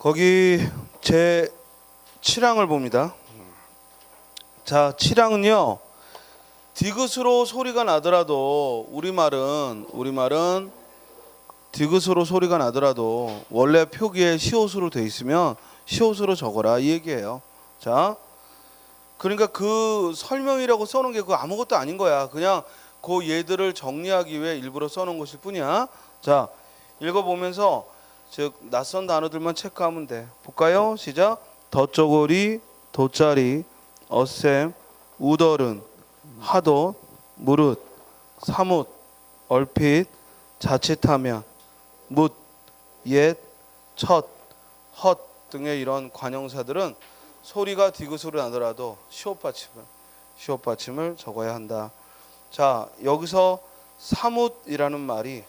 거기 제 7항을 봅니다. 자, 7항은요. 디귿으로 소리가 나더라도 우리말은 디귿으로 소리가 나더라도 원래 표기에 시옷으로 돼 있으면 시옷으로 적어라 이 얘기예요. 자, 그러니까 그 설명이라고 써놓은 게 그거 아무것도 아닌 거야. 그냥 그 얘들을 정리하기 위해 일부러 써놓은 것일 뿐이야. 자, 읽어보면서 즉 낯선 단어들만 체크하면 돼. 볼까요? 시작. 덧저고리, 돗자리, 어셈, 우덜은, 하도, 무릇, 사뭇, 얼핏, 자칫하면, 묻, 옛, 첫, 헛 등의 이런 관형사들은 소리가 디귿으로 나더라도 시옷 받침을 적어야 한다. 자, 여기서 사뭇이라는 말이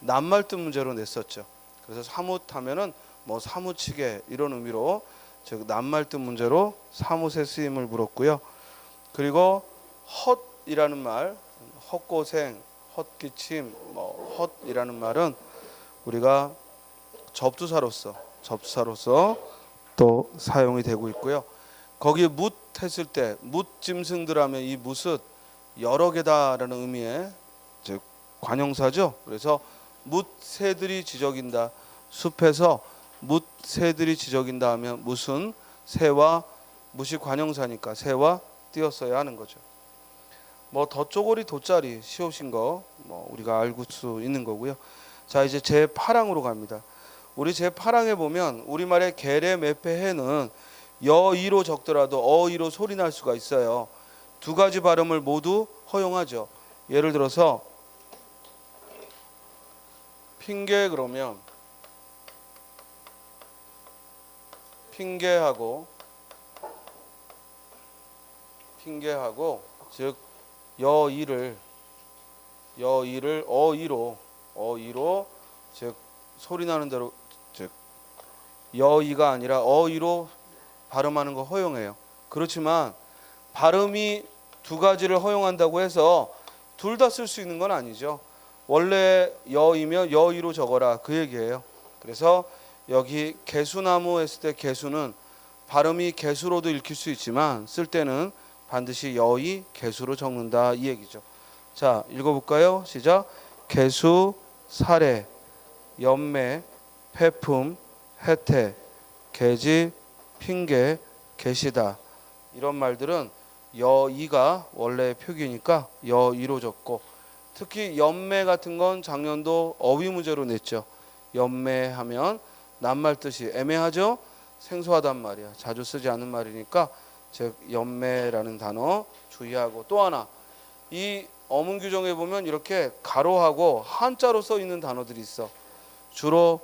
낱말뜻 문제로 냈었죠. 그래서 사뭇하면은 뭐 사무치게 이런 의미로 즉 낱말뜻 문제로 사뭇의 쓰임을 물었고요. 그리고 헛이라는 말, 헛고생, 헛기침, 뭐 헛이라는 말은 우리가 접두사로서 또 사용이 되고 있고요. 거기에 묻 했을 때 묻짐승들하면 이 묻은 여러 개다라는 의미의 즉 관형사죠. 그래서 묻새들이 지저긴다. 숲에서 묻새들이 지저긴다 하면 무슨 새와 묻이 관형사니까 새와 띄었어야 하는 거죠. 뭐 덧저고리 돗자리 시옷인 거 뭐 우리가 알 수 있는 거고요. 자, 이제 제 8항으로 갑니다. 우리 제 8항에 보면 우리말의 계래 매패 해는 여이로 적더라도 어이로 소리 날 수가 있어요. 두 가지 발음을 모두 허용하죠. 예를 들어서 핑계 그러면 핑계하고 즉 여이를 어이로 즉 소리 나는 대로 즉 여이가 아니라 어이로 발음하는 거 허용해요. 그렇지만 발음이 두 가지를 허용한다고 해서 둘 다 쓸 수 있는 건 아니죠. 원래 여이면 여이로 적어라 그 얘기예요. 그래서 여기 개수나무 했을 때 개수는 발음이 개수로도 읽힐 수 있지만 쓸 때는 반드시 여이 개수로 적는다 이 얘기죠. 자, 읽어볼까요? 시작. 개수, 사례, 연매, 폐품, 혜태, 계집, 핑계, 계시다 이런 말들은 여이가 원래 표기니까 여이로 적고 특히 연매 같은 건 작년도 어휘 문제로 냈죠. 연매하면 낱말 뜻이 애매하죠. 생소하단 말이야. 자주 쓰지 않는 말이니까 즉 연매라는 단어 주의하고 또 하나 이 어문 규정에 보면 이렇게 가로하고 한자로 써 있는 단어들이 있어. 주로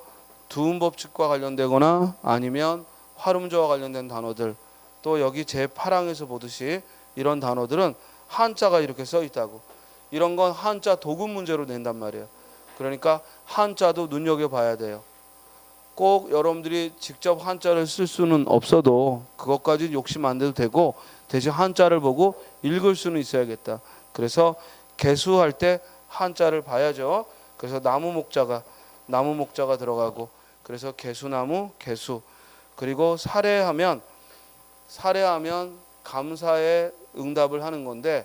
두음 법칙과 관련되거나 아니면 활음조와 관련된 단어들 또 여기 제 8항에서 보듯이 이런 단어들은 한자가 이렇게 써 있다고. 이런 건 한자 도금 문제로 낸단 말이에요. 그러니까 한자도 눈여겨봐야 돼요. 꼭 여러분들이 직접 한자를 쓸 수는 없어도 그것까지 욕심 안 내도 되고 대신 한자를 보고 읽을 수는 있어야겠다. 그래서 개수할 때 한자를 봐야죠. 그래서 나무 목자가 들어가고 그래서 개수나무 개수 그리고 사례하면 감사에 응답을 하는 건데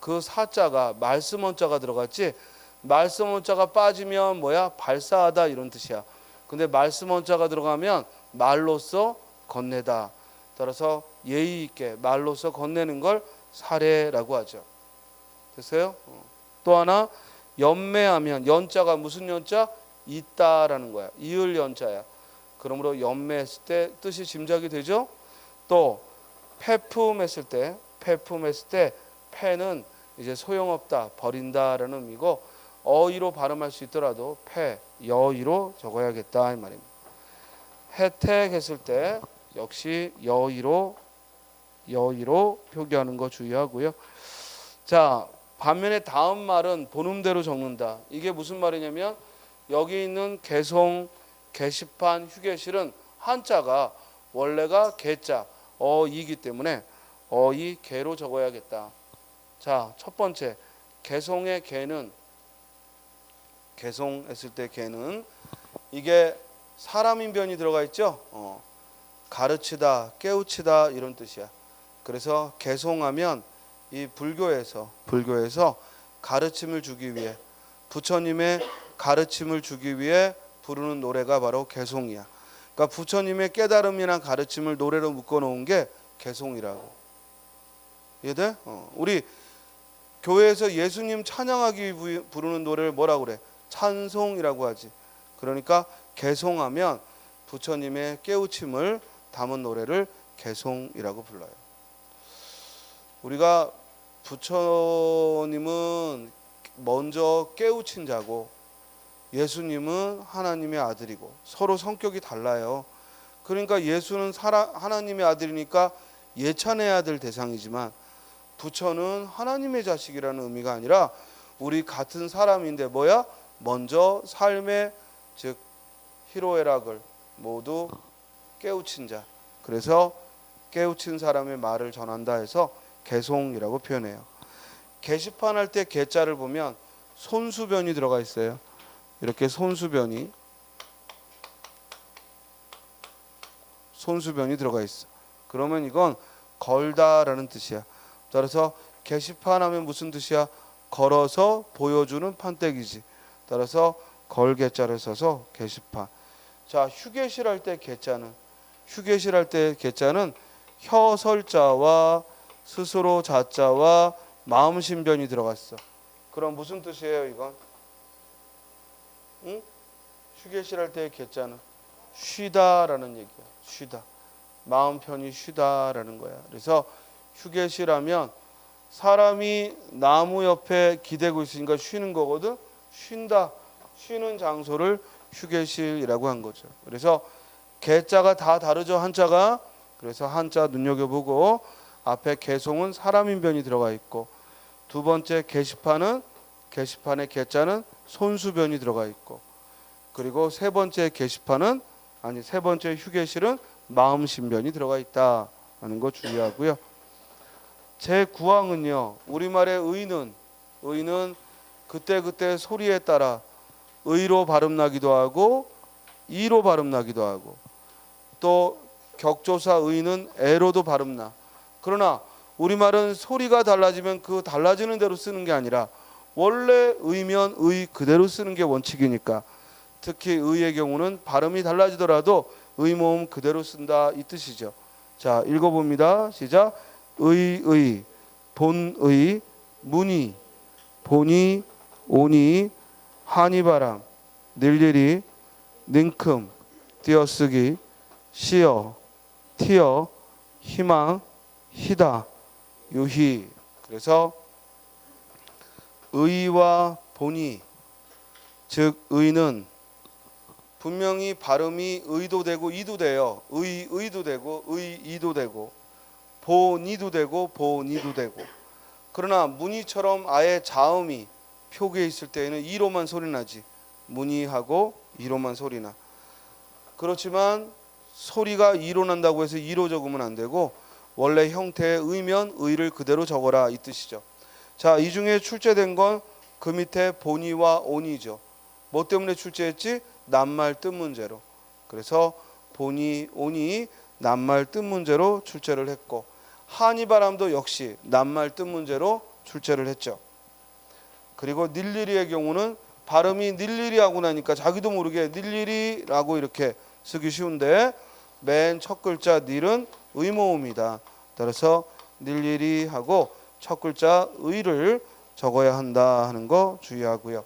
그 사자가 말씀 원자가 들어갔지 말씀 원자가 빠지면 뭐야 발사하다 이런 뜻이야. 근데 말씀 원자가 들어가면 말로써 건네다. 따라서 예의 있게 말로써 건네는 걸 사례라고 하죠. 됐어요? 또 하나 연매하면 연자가 무슨 연자? 있다라는 거야. 이을 연자야. 그러므로 연매했을 때 뜻이 짐작이 되죠. 또 폐품했을 때 폐는 이제 소용없다 버린다라는 의미고 어이로 발음할 수 있더라도 여이로 적어야겠다 이 말입니다. 혜택했을 때 역시 여이로 표기하는 거 주의하고요. 자, 반면에 다음 말은 본음대로 적는다. 이게 무슨 말이냐면 여기 있는 개송, 게시판, 휴게실은 한자가 원래가 개자, 어이기 때문에 어이 개로 적어야겠다. 자, 첫 번째 개송의 개는 개송했을 때 개는 이게 사람인변이 들어가 있죠. 가르치다, 깨우치다 이런 뜻이야. 그래서 개송하면 이 불교에서 가르침을 주기 위해, 부처님의 가르침을 주기 위해 부르는 노래가 바로 개송이야. 그러니까 부처님의 깨달음이나 가르침을 노래로 묶어놓은 게 개송이라고. 이해돼? 우리 교회에서 예수님 찬양하기 부르는 노래를 뭐라고 그래? 찬송이라고 하지. 그러니까 개송하면 부처님의 깨우침을 담은 노래를 개송이라고 불러요. 우리가 부처님은 먼저 깨우친 자고 예수님은 하나님의 아들이고 서로 성격이 달라요. 그러니까 예수는 하나님의 아들이니까 예찬해야 될 대상이지만 부처는 하나님의 자식이라는 의미가 아니라 우리 같은 사람인데 뭐야? 먼저 삶의 즉 희로애락을 모두 깨우친 자. 그래서 깨우친 사람의 말을 전한다 해서 개송이라고 표현해요. 게시판 할 때 개자를 보면 손수변이 들어가 있어요. 이렇게 손수변이 들어가 있어. 그러면 이건 걸다라는 뜻이야. 따라서 게시판 하면 무슨 뜻이야? 걸어서 보여주는 판때기지. 따라서 걸개자를 써서 게시판. 자, 휴게실 할 때 개자는 혀설자와 스스로 자자와 마음 신변이 들어갔어. 그럼 무슨 뜻이에요, 이건? 응? 휴게실 할 때 개자는 쉬다라는 얘기야. 쉬다. 마음 편히 쉬다라는 거야. 그래서 휴게실 하면 사람이 나무 옆에 기대고 있으니까 쉬는 거거든. 쉰다. 쉬는 장소를 휴게실이라고 한 거죠. 그래서 개자가 다 다르죠, 한자가. 그래서 한자 눈여겨보고 앞에 개송은 사람인변이 들어가 있고 두 번째 게시판의 개자는 손수변이 들어가 있고 그리고 세 번째 휴게실은 마음신변이 들어가 있다 하는 거 주의하고요. 제9항은요. 우리말의 의는 그때 소리에 따라 의로 발음나기도 하고 이로 발음나기도 하고 또 격조사 의는 애로도 발음나. 그러나 우리말은 소리가 달라지면 그 달라지는 대로 쓰는 게 아니라 원래 의면 의 그대로 쓰는 게 원칙이니까 특히 의의 경우는 발음이 달라지더라도 의모음 그대로 쓴다 이 뜻이죠. 자, 읽어봅니다. 시작. 의, 본의, 문의, 보니, 오니, 한이바람, 늘리리, 능큼, 띄어쓰기, 시어, 티어, 희망, 희다, 유희. 그래서 의와 본의, 즉 의는 분명히 발음이 의도 되고 이도 돼요. 의도 되고 의이도 되고 본이도 되고 본이도 되고. 그러나 문이처럼 아예 자음이 표기에 있을 때에는 이로만 소리 나지. 문이하고 이로만 소리 나. 그렇지만 소리가 이로 난다고 해서 이로 적으면 안 되고 원래 형태의 의면 의를 그대로 적어라 이 뜻이죠. 자, 이 중에 출제된 건 그 밑에 본이와 온이죠. 뭐 때문에 출제했지? 낱말 뜻 문제로. 그래서 본이 온이 낱말 뜻 문제로 출제를 했고 한이바람도 역시 낱말 뜻 문제로 출제를 했죠. 그리고 닐리리의 경우는 발음이 닐리리 하고 나니까 자기도 모르게 닐리리라고 이렇게 쓰기 쉬운데 맨 첫 글자 닐은 의모음이다. 따라서 닐리리 하고 첫 글자 의를 적어야 한다 하는 거 주의하고요.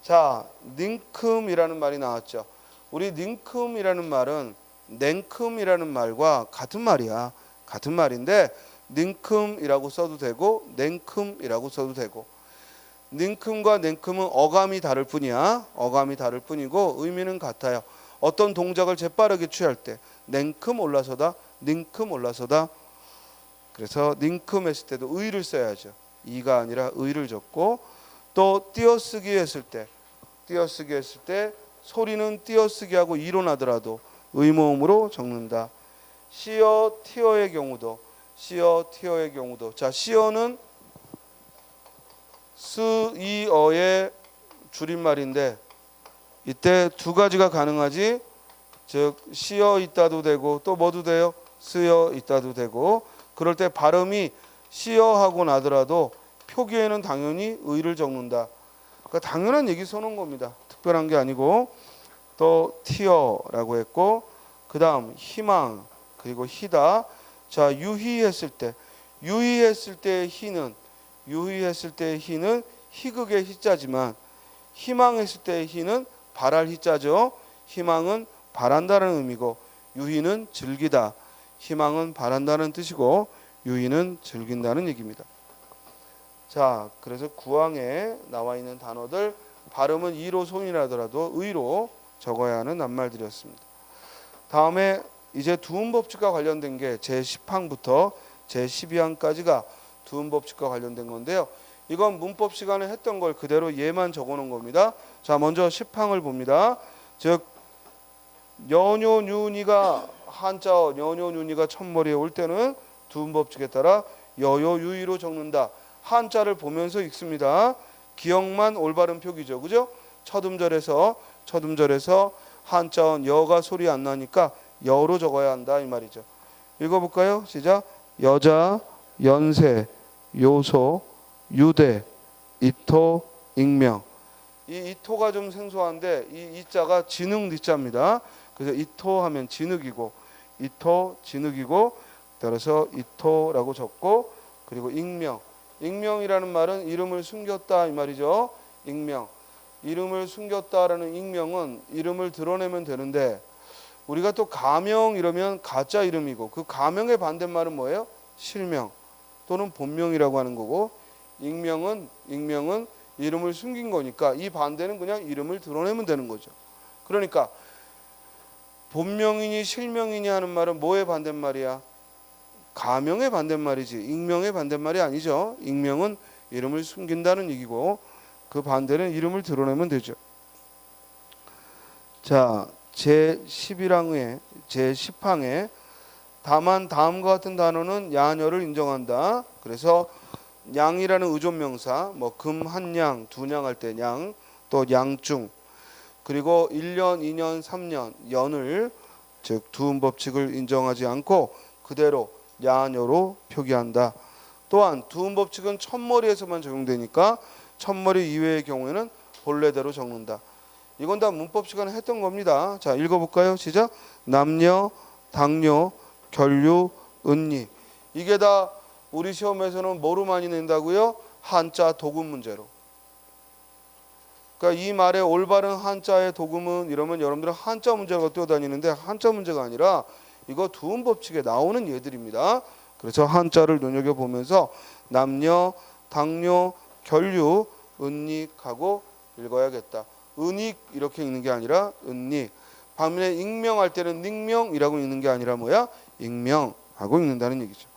자, 닝큼이라는 말이 나왔죠. 우리 닝큼이라는 말은 냉큼이라는 말과 같은 말이야. 같은 말인데 닝큼이라고 써도 되고 냉큼이라고 써도 되고 닝큼과 냉큼은 어감이 다를 뿐이야. 어감이 다를 뿐이고 의미는 같아요. 어떤 동작을 재빠르게 취할 때 냉큼 올라서다, 닝큼 올라서다. 그래서 닝큼 했을 때도 의를 써야죠. 이가 아니라 의를 적고 또 띄어쓰기 했을 때 소리는 띄어쓰기하고 이로 나더라도 의모음으로 적는다. 시어 티어의 경우도 자, 시어는 스이어의 줄임말인데 이때 두 가지가 가능하지. 즉 씌어 있다도 되고 또 뭐도 돼요? 쓰여 있다도 되고 그럴 때 발음이 씌어 하고 나더라도 표기에는 당연히 의를 적는다. 그러니까 당연한 얘기 써놓은 겁니다. 특별한 게 아니고 또 티어라고 했고 그 다음 희망 그리고 희다. 자 유희했을 때 유희했을 때의 희는 희극의 희자지만 희망했을 때의 희는 바랄 희자죠. 희망은 바란다는 의미고 유희는 즐기다. 희망은 바란다는 뜻이고 유희는 즐긴다는 얘기입니다. 자, 그래서 구항에 나와 있는 단어들 발음은 이로 손이라더라도 의로 적어야 하는 낱말들이었습니다. 다음에 이제 두음법칙과 관련된 게 제10항부터 제12항까지가 두음법칙과 관련된 건데요. 이건 문법 시간에 했던 걸 그대로 얘만 적어놓은 겁니다. 자, 먼저 10항을 봅니다. 즉 여뇨유니가 한자어 여뇨유니가 첫머리에 올 때는 두음법칙에 따라 여요유이로 적는다. 한자를 보면서 읽습니다. 기억만 올바른 표기죠. 그죠? 첫음절에서 한자어 여가 소리 안 나니까 여로 적어야 한다 이 말이죠. 읽어볼까요? 시작. 여자, 연세, 요소, 유대, 이토, 익명. 이 이토가 좀 생소한데 이 이자가 진흙 니자입니다. 그래서 이토 하면 진흙이고 이토 진흙이고 따라서 이토라고 적고 그리고 익명. 익명이라는 말은 이름을 숨겼다 이 말이죠. 익명. 이름을 숨겼다라는 익명은 이름을 드러내면 되는데 우리가 또 가명 이러면 가짜 이름이고 그 가명의 반대말은 뭐예요? 실명 또는 본명이라고 하는 거고 익명은 이름을 숨긴 거니까 이 반대는 그냥 이름을 드러내면 되는 거죠. 그러니까 본명이니 실명이니 하는 말은 뭐의 반대말이야? 가명의 반대말이지 익명의 반대말이 아니죠. 익명은 이름을 숨긴다는 얘기고 그 반대는 이름을 드러내면 되죠. 자, 제10항에 다만 다음과 같은 단어는 야녀를 인정한다. 그래서 양이라는 의존명사 뭐 금 한 양, 두 양 할 때 양, 또 양중 그리고 1년, 2년, 3년 연을 즉 두음법칙을 인정하지 않고 그대로 야녀로 표기한다. 또한 두음법칙은 첫머리에서만 적용되니까 첫머리 이외의 경우에는 본래대로 적는다. 이건 다 문법 시간에 했던 겁니다. 자, 읽어볼까요? 시작. 남녀, 당뇨, 결류, 은니. 이게 다 우리 시험에서는 뭐로 많이 낸다고요? 한자 도금 문제로. 그러니까 이 말의 올바른 한자의 도금은 이러면 여러분들은 한자 문제가 뛰어다니는데 한자 문제가 아니라 이거 두음법칙에 나오는 예들입니다. 그래서 한자를 눈여겨보면서 남녀, 당뇨, 결류, 은닉하고 읽어야겠다. 은닉 이렇게 읽는 게 아니라 은닉. 반면에 익명할 때는 닉명이라고 읽는 게 아니라 뭐야? 익명하고 읽는다는 얘기죠.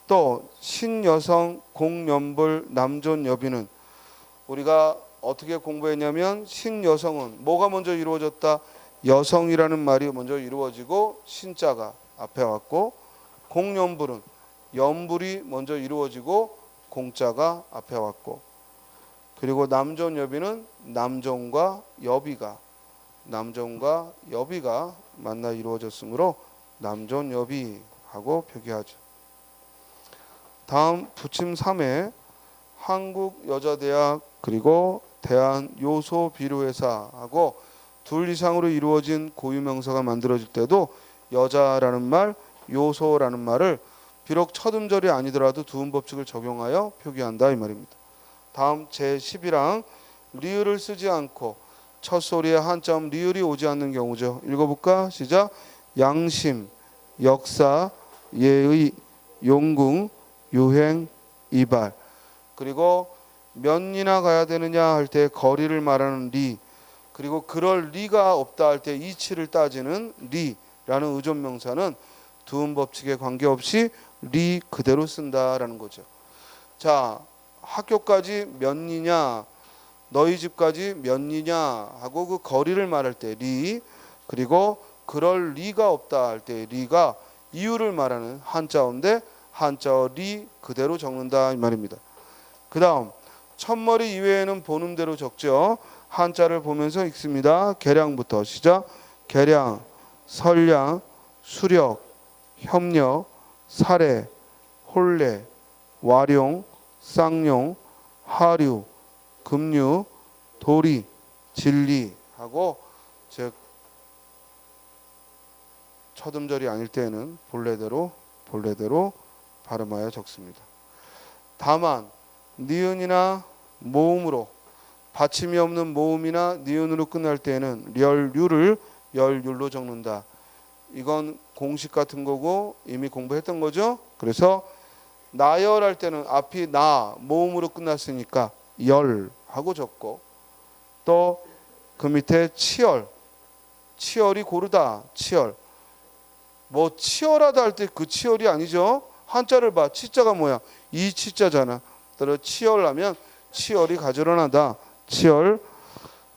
또 신여성, 공연불, 남존여비는 우리가 어떻게 공부했냐면 신여성은 뭐가 먼저 이루어졌다? 여성이라는 말이 먼저 이루어지고 신자가 앞에 왔고 공연불은 연불이 먼저 이루어지고 공자가 앞에 왔고 그리고 남존여비는 남존과 여비가 만나 이루어졌으므로 남존여비하고 표기하죠. 다음 부침 3회 한국여자대학 그리고 대한요소비료회사하고 둘 이상으로 이루어진 고유명사가 만들어질 때도 여자라는 말, 요소라는 말을 비록 첫음절이 아니더라도 두음법칙을 적용하여 표기한다 이 말입니다. 다음 제11항 리을을 쓰지 않고 첫 소리에 한자음 리을이 오지 않는 경우죠. 읽어볼까? 시작. 양심, 역사, 예의, 용궁, 유행, 이발. 그리고 몇 리나 가야 되느냐 할 때 거리를 말하는 리 그리고 그럴 리가 없다 할 때 이치를 따지는 리라는 의존명사는 두음법칙에 관계없이 리 그대로 쓴다라는 거죠. 자, 학교까지 몇 리냐 너희 집까지 몇 리냐 하고 그 거리를 말할 때 리 그리고 그럴 리가 없다 할 때 리가 이유를 말하는 한자어인데 한자어 리 그대로 적는다 이 말입니다. 그 다음 첫머리 이외에는 보는 대로 적죠. 한자를 보면서 읽습니다. 계량부터 시작. 계량, 선량, 수력, 협력, 사례, 혼례, 와룡, 쌍용, 하류, 금류, 도리, 진리 하고 즉 첫 음절이 아닐 때에는 본래대로 발음하여 적습니다. 다만 니은이나 모음으로 받침이 없는 모음이나 니은으로 끝날 때에는 열유를 열율로 적는다. 이건 공식 같은 거고 이미 공부했던 거죠. 그래서 나열할 때는 앞이 나 모음으로 끝났으니까 열 하고 적고 또 그 밑에 치열이 고르다 치열 뭐 치열하다 할 때 그 치열이 아니죠. 한자를 봐. 치자가 뭐야? 이 치자잖아. 따라 치열하면 치열이 가지런하다. 치열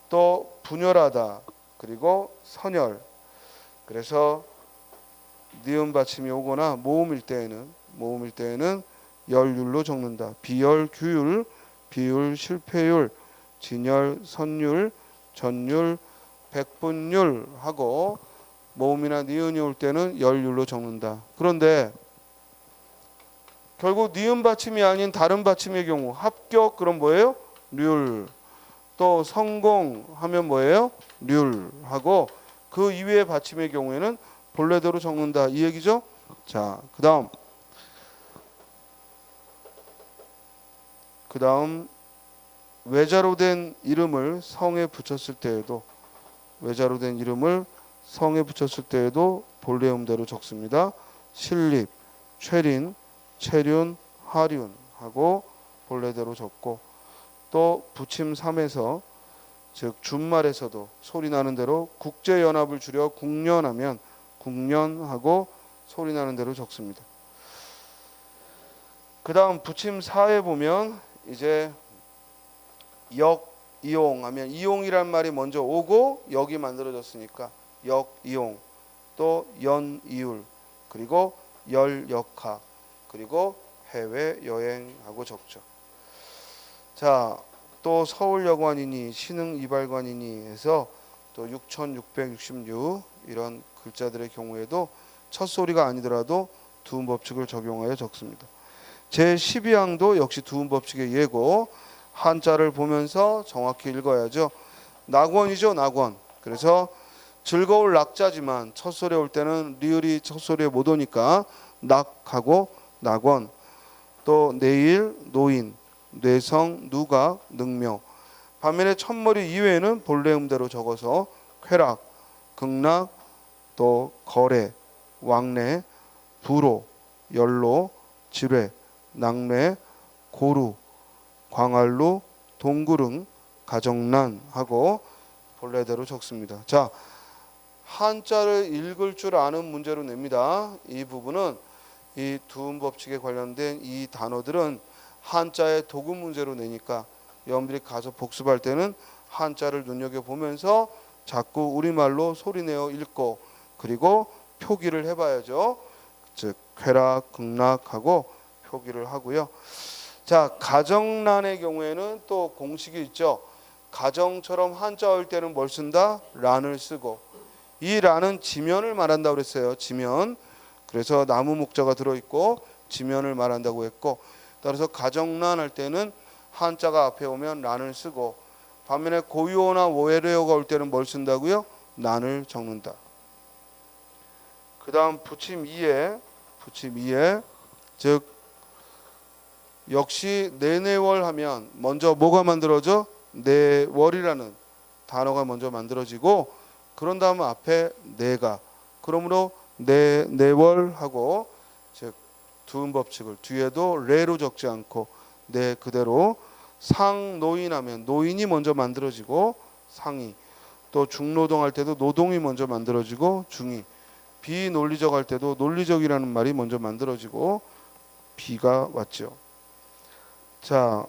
또 분열하다. 그리고 선열. 그래서 니은 받침이 오거나 모음일 때에는 열율로 적는다. 비열, 규율, 비율, 실패율, 진열, 선율, 전율, 백분율 하고 모음이나 니은이 올 때는 열율로 적는다. 그런데 결국 니은 받침이 아닌 다른 받침의 경우 합격 그럼 뭐예요? 률. 또 성공하면 뭐예요? 률 하고 그 이외의 받침의 경우에는 본래대로 적는다. 이 얘기죠? 자, 그다음 외자로 된 이름을 성에 붙였을 때에도 본래 음대로 적습니다. 신립, 최린, 체륜, 하륜 하고 본래대로 적고 또 부침 3에서 즉 준말에서도 소리 나는 대로 국제연합을 줄여 국련하면 국련하고 소리 나는 대로 적습니다. 그 다음 부침 4에 보면 이제 역, 이용 하면 이용이란 말이 먼저 오고 역이 만들어졌으니까 역, 이용 또 연, 이율 그리고 열, 역학 그리고 해외 여행하고 적죠. 자, 또 서울여관이니 신흥 이발관이니 해서 또 6666 이런 글자들의 경우에도 첫 소리가 아니더라도 두음 법칙을 적용하여 적습니다. 제12항도 역시 두음 법칙의 예고 한자를 보면서 정확히 읽어야죠. 낙원이죠, 낙원. 그래서 즐거울 낙자지만 첫 소리에 올 때는 리을이 첫 소리에 못 오니까 낙하고 낙원. 또 내일, 노인, 뇌성, 누각, 능묘. 반면에 첫머리 이외에는 본래 음대로 적어서 쾌락, 극락, 또 거래, 왕래, 부로, 연로, 지뢰, 낙뢰, 고루, 광활루, 동구릉, 가정난 하고 본래대로 적습니다. 자, 한자를 읽을 줄 아는 문제로 냅니다. 이 부분은 이 두음 법칙에 관련된 이 단어들은 한자의 도금 문제로 내니까 여러분들이 가서 복습할 때는 한자를 눈여겨보면서 자꾸 우리말로 소리내어 읽고 그리고 표기를 해봐야죠. 즉 쾌락, 극락하고 표기를 하고요. 자, 가정란의 경우에는 또 공식이 있죠. 가정처럼 한자어일 때는 뭘 쓴다? 란을 쓰고 이 란은 지면을 말한다고 그랬어요. 지면. 그래서 나무 목자가 들어있고 지면을 말한다고 했고 따라서 가정란 할 때는 한자가 앞에 오면 란을 쓰고 반면에 고유어나 오해례어가 올 때는 뭘 쓴다고요? 난을 적는다. 그 다음 부침 2에 즉 역시 내내월 하면 먼저 뭐가 만들어져? 내월이라는 단어가 먼저 만들어지고 그런 다음 앞에 내가 그러므로 내월 하고 즉 두음 법칙을 뒤에도 레로 적지 않고 내 그대로 상노인 하면 노인이 먼저 만들어지고 상이 또 중노동 할 때도 노동이 먼저 만들어지고 중이 비논리적 할 때도 논리적이라는 말이 먼저 만들어지고 비가 왔죠. 자,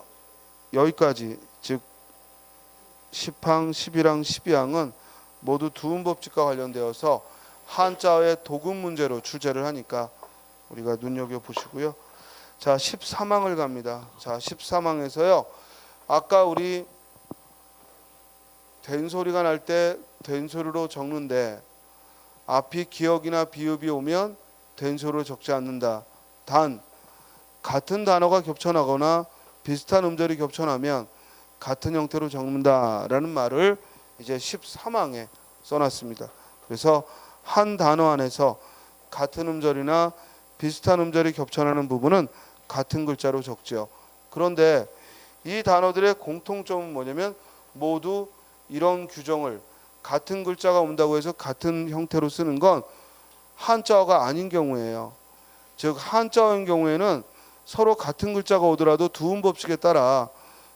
여기까지 즉 10항, 11항, 12항은 모두 두음 법칙과 관련되어서 한자의 도금 문제로 출제를 하니까 우리가 눈여겨보시고요. 자, 13항을 갑니다. 자, 13항에서요. 아까 우리 된소리가 날 때 된소리로 적는데 앞이 기역이나 비읍이 오면 된소리로 적지 않는다. 단 같은 단어가 겹쳐나거나 비슷한 음절이 겹쳐나면 같은 형태로 적는다라는 말을 이제 13항에 써놨습니다. 그래서 한 단어 안에서 같은 음절이나 비슷한 음절이 겹쳐나는 부분은 같은 글자로 적지요. 그런데 이 단어들의 공통점은 뭐냐면 모두 이런 규정을 같은 글자가 온다고 해서 같은 형태로 쓰는 건 한자어가 아닌 경우예요. 즉 한자어인 경우에는 서로 같은 글자가 오더라도 두음 법칙에 따라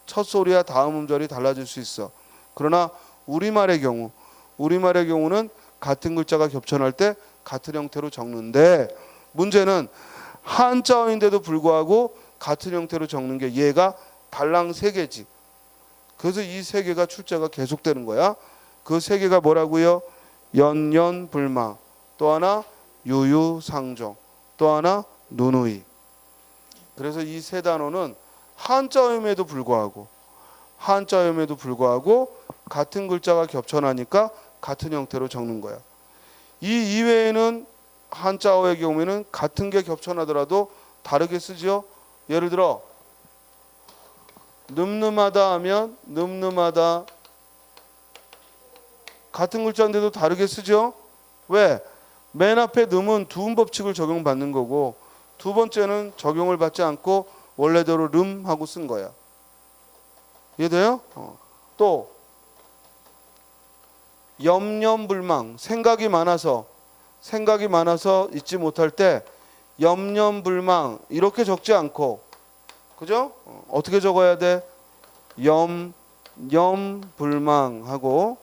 첫 소리와 다음 음절이 달라질 수 있어. 그러나 우리말의 경우는 같은 글자가 겹쳐날 때 같은 형태로 적는데 문제는 한자어인데도 불구하고 같은 형태로 적는 게 얘가 달랑 3개지. 그래서 이 3개가 출제가 계속되는 거야. 그 3개가 뭐라고요? 연연불망, 또 하나 유유상종, 또 하나 누누이. 그래서 이 3단어는 한자음에도 불구하고 같은 글자가 겹쳐나니까 같은 형태로 적는 거야. 이 이외에는 한자어의 경우에는 같은 게 겹쳐나더라도 다르게 쓰지요. 예를 들어 늠름하다 하면 늠름하다 같은 글자인데도 다르게 쓰죠. 왜? 맨 앞에 늠은 두음 법칙을 적용받는 거고 두 번째는 적용을 받지 않고 원래대로 름하고 쓴 거야. 이해돼요? 또 염려불망 생각이 많아서 잊지 못할 때 염려불망 이렇게 적지 않고 그죠? 어떻게 적어야 돼? 염불망하고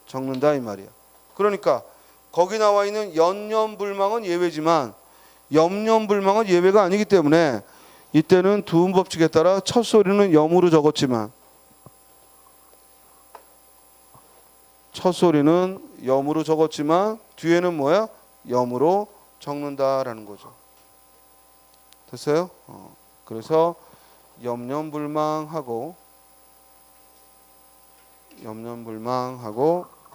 적는다 이 말이야. 그러니까 거기 나와 있는 연염불망은 예외지만 염염불망은 예외가 아니기 때문에 이때는 두음 법칙에 따라 첫 소리는 염으로 적었지만 뒤에는 뭐야? 염으로 적는다라는 거죠. 됐어요? 그래서 염염불망하고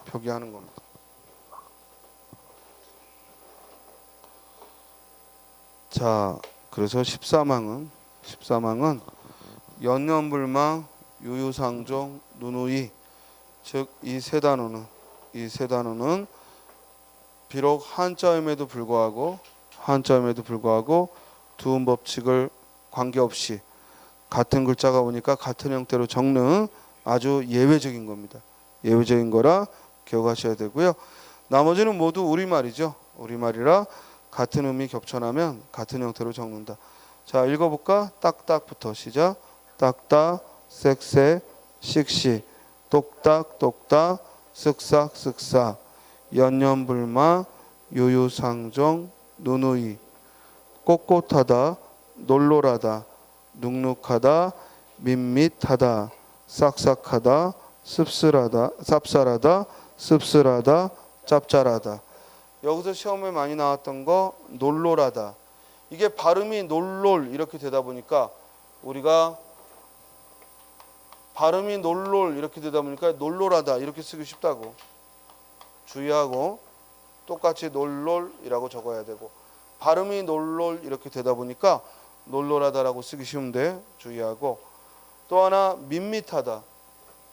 표기하는 겁니다. 자, 그래서 13항은 연연불망, 유유상종, 누누이 즉 이 세 단어는 비록 한자음에도 불구하고 두음 법칙을 관계없이 같은 글자가 오니까 같은 형태로 적는 아주 예외적인 겁니다. 예외적인 거라 기억하셔야 되고요. 나머지는 모두 우리말이죠. 우리말이라 같은 음이 겹쳐나면 같은 형태로 적는다. 자, 읽어볼까? 딱딱부터 시작. 딱딱, 쌕쌕, 씩씩, 똑딱, 똑딱, 쓱싹, 쓱싹, 연연불마, 유유상종, 누누이, 꼿꼿하다, 놀놀하다, 눅눅하다, 밋밋하다, 싹싹하다, 쌉쌀하다, 씁쓸하다, 짭짤하다. 여기서 시험에 많이 나왔던 거 놀놀하다. 이게 발음이 놀놀 이렇게 되다 보니까 우리가 놀놀하다 이렇게 쓰기 쉽다고 주의하고 똑같이 놀놀이라고 적어야 되고 발음이 놀놀 이렇게 되다 보니까 놀놀하다라고 쓰기 쉬운데 주의하고 또 하나 밋밋하다.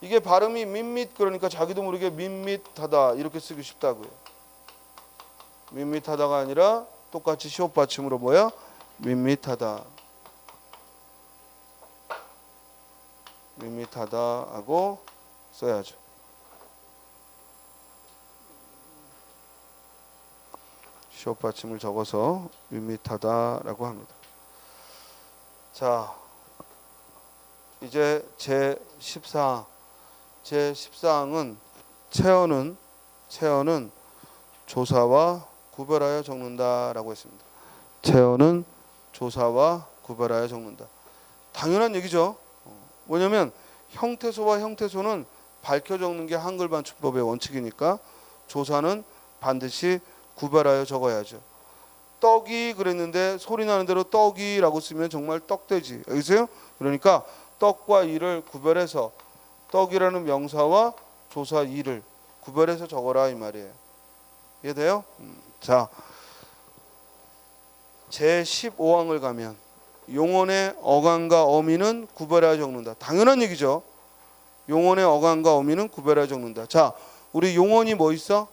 이게 발음이 밋밋 그러니까 자기도 모르게 밋밋하다 이렇게 쓰기 쉽다고요. 밋밋하다가 아니라 똑같이 시옷 받침으로 뭐야? 밋밋하다 하고 써야죠. 시옷 받침을 적어서 밋밋하다라고 합니다. 자, 이제 제14항은 체어는 조사와 구별하여 적는다라고 했습니다. 체어는 조사와 구별하여 적는다. 당연한 얘기죠. 뭐냐면 형태소와 형태소는 밝혀 적는 게 한글 반출법의 원칙이니까 조사는 반드시 구별하여 적어야죠. 떡이 그랬는데 소리 나는 대로 떡이라고 쓰면 정말 떡되지. 알겠어요? 그러니까 떡과 이를 구별해서 떡이라는 명사와 조사 이를 구별해서 적어라 이 말이에요. 이해돼요? 자, 제15항을 가면 용언의 어간과 어미는 구별하여 적는다. 당연한 얘기죠. 용언의 어간과 어미는 구별하여 적는다. 자, 우리 용언이 뭐 있어?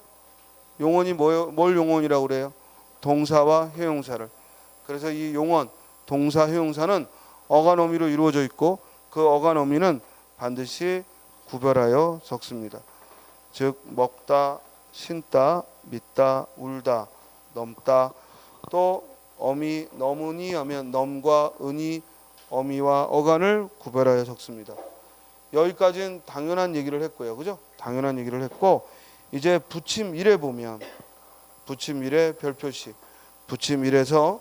용언이 뭘 용언이라고 그래요? 동사와 형용사를. 그래서 이 용언, 동사, 형용사는 어간 어미로 이루어져 있고 그 어간 어미는 반드시 구별하여 적습니다. 즉 먹다, 신다, 믿다, 울다, 넘다. 또 어미 넘으니 하면 넘과 은이 어미와 어간을 구별하여 적습니다. 여기까지는 당연한 얘기를 했고요. 그죠? 당연한 얘기를 했고 이제 부침 1에 보면 부침 1의 별표시 부침 1에서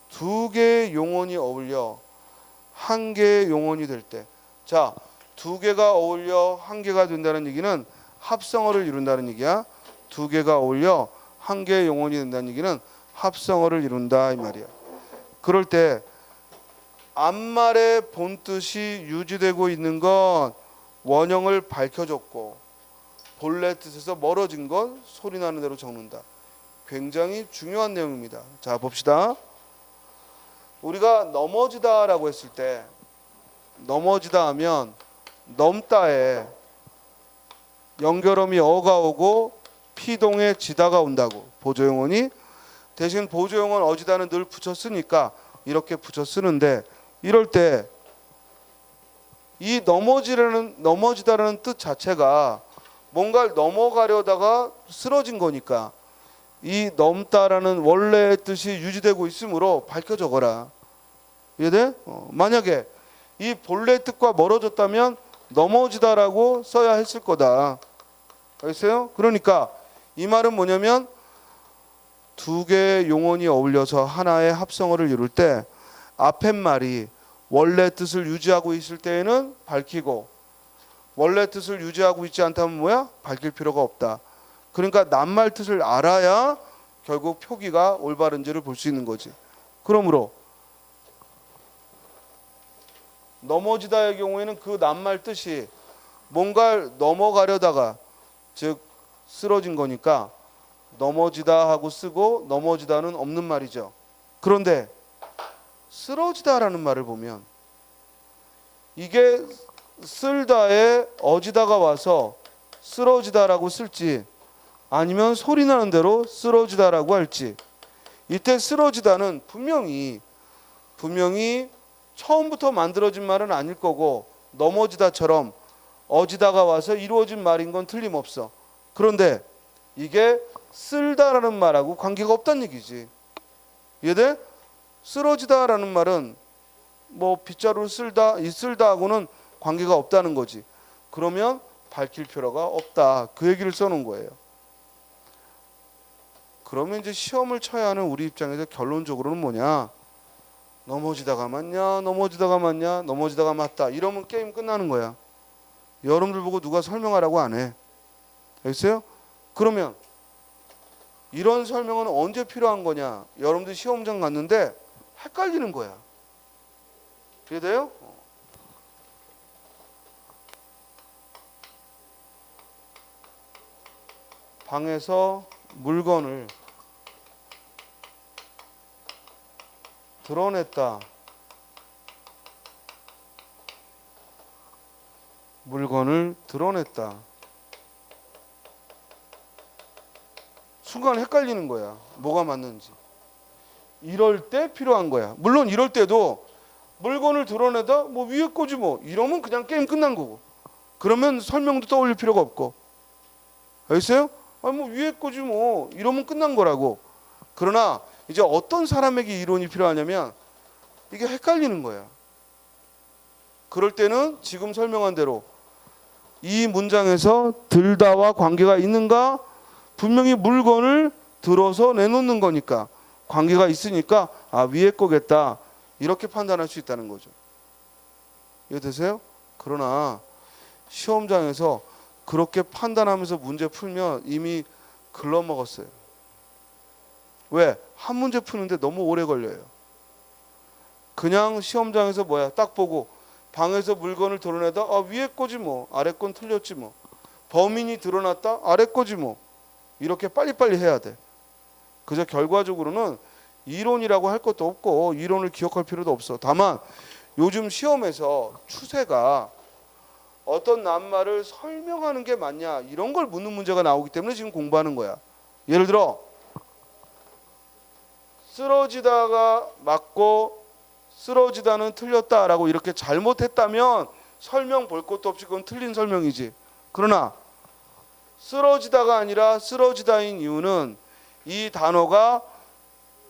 두 개의 용언이 어울려 한 개의 용언이 될 때, 자, 두 개가 어울려 한 개가 된다는 얘기는 합성어를 이룬다는 얘기야. 두 개가 어울려 한 개의 용언이 된다는 얘기는 합성어를 이룬다 이 말이야. 그럴 때 앞말의 본뜻이 유지되고 있는 건 원형을 밝혀줬고 본래 뜻에서 멀어진 건 소리나는 대로 적는다. 굉장히 중요한 내용입니다. 자, 봅시다. 우리가 넘어지다라고 했을 때 넘어지다 하면 넘다에 연결음이 어가 오고 피동에 지다가 온다고. 보조용언이 대신 보조용언 어지다는 늘 붙여 쓰니까 이렇게 붙여 쓰는데 이럴 때 이 넘어지다라는 뜻 자체가 뭔가를 넘어가려다가 쓰러진 거니까 이 넘다라는 원래의 뜻이 유지되고 있으므로 밝혀 적어라. 이해돼? 만약에 이 본래 뜻과 멀어졌다면 넘어지다라고 써야 했을 거다. 알겠어요? 그러니까 이 말은 뭐냐면 두 개의 용언이 어울려서 하나의 합성어를 이룰 때 앞에 말이 원래 뜻을 유지하고 있을 때에는 밝히고 원래 뜻을 유지하고 있지 않다면 뭐야? 밝힐 필요가 없다. 그러니까 낱말 뜻을 알아야 결국 표기가 올바른지를 볼 수 있는 거지. 그러므로 넘어지다의 경우에는 그 낱말 뜻이 뭔가를 넘어가려다가 즉 쓰러진 거니까 넘어지다 하고 쓰고 넘어지다는 없는 말이죠. 그런데 쓰러지다라는 말을 보면 이게 쓸다에 어지다가 와서 쓰러지다라고 쓸지 아니면 소리나는 대로 쓰러지다라고 할지, 이때 쓰러지다는 분명히 처음부터 만들어진 말은 아닐 거고 넘어지다처럼 어지다가 와서 이루어진 말인 건 틀림없어. 그런데 이게 쓸다라는 말하고 관계가 없다는 얘기지. 이해돼? 쓰러지다라는 말은 뭐 빗자루를 쓸다, 이 쓸다하고는 관계가 없다는 거지. 그러면 밝힐 필요가 없다. 그 얘기를 써놓은 거예요. 그러면 이제 시험을 쳐야 하는 우리 입장에서 결론적으로는 뭐냐? 넘어지다가 맞냐? 넘어지다가 맞냐? 넘어지다가 맞다. 이러면 게임 끝나는 거야. 여러분들 보고 누가 설명하라고 안 해. 알겠어요? 그러면 이런 설명은 언제 필요한 거냐? 여러분들 시험장 갔는데 헷갈리는 거야. 이해돼요? 방에서 물건을 드러냈다. 물건을 드러냈다. 순간 헷갈리는 거야. 뭐가 맞는지. 이럴 때 필요한 거야. 물론 이럴 때도 물건을 드러내다 뭐 위에 거지 뭐 이러면 그냥 게임 끝난 거고. 그러면 설명도 떠올릴 필요가 없고. 알겠어요? 아 뭐 위에 거지 뭐 이러면 끝난 거라고. 그러나 이제 어떤 사람에게 이론이 필요하냐면 이게 헷갈리는 거야. 그럴 때는 지금 설명한 대로 이 문장에서 들다와 관계가 있는가? 분명히 물건을 들어서 내놓는 거니까 관계가 있으니까 아 위에 거겠다 이렇게 판단할 수 있다는 거죠. 이해되세요? 그러나 시험장에서 그렇게 판단하면서 문제 풀면 이미 글러먹었어요. 왜? 한 문제 푸는데 너무 오래 걸려요. 그냥 시험장에서 뭐야 딱 보고 방에서 물건을 드러내다 아 위에 거지 뭐 아래 건 틀렸지 뭐 범인이 드러났다? 아래 거지 뭐. 이렇게 빨리빨리 해야 돼. 그저 결과적으로는 이론이라고 할 것도 없고 이론을 기억할 필요도 없어. 다만 요즘 시험에서 추세가 어떤 낱말을 설명하는 게 맞냐 이런 걸 묻는 문제가 나오기 때문에 지금 공부하는 거야. 예를 들어 쓰러지다가 맞고 쓰러지다는 틀렸다라고 이렇게 잘못했다면 설명 볼 것도 없이 그건 틀린 설명이지. 그러나 쓰러지다가 아니라 쓰러지다인 이유는 이 단어가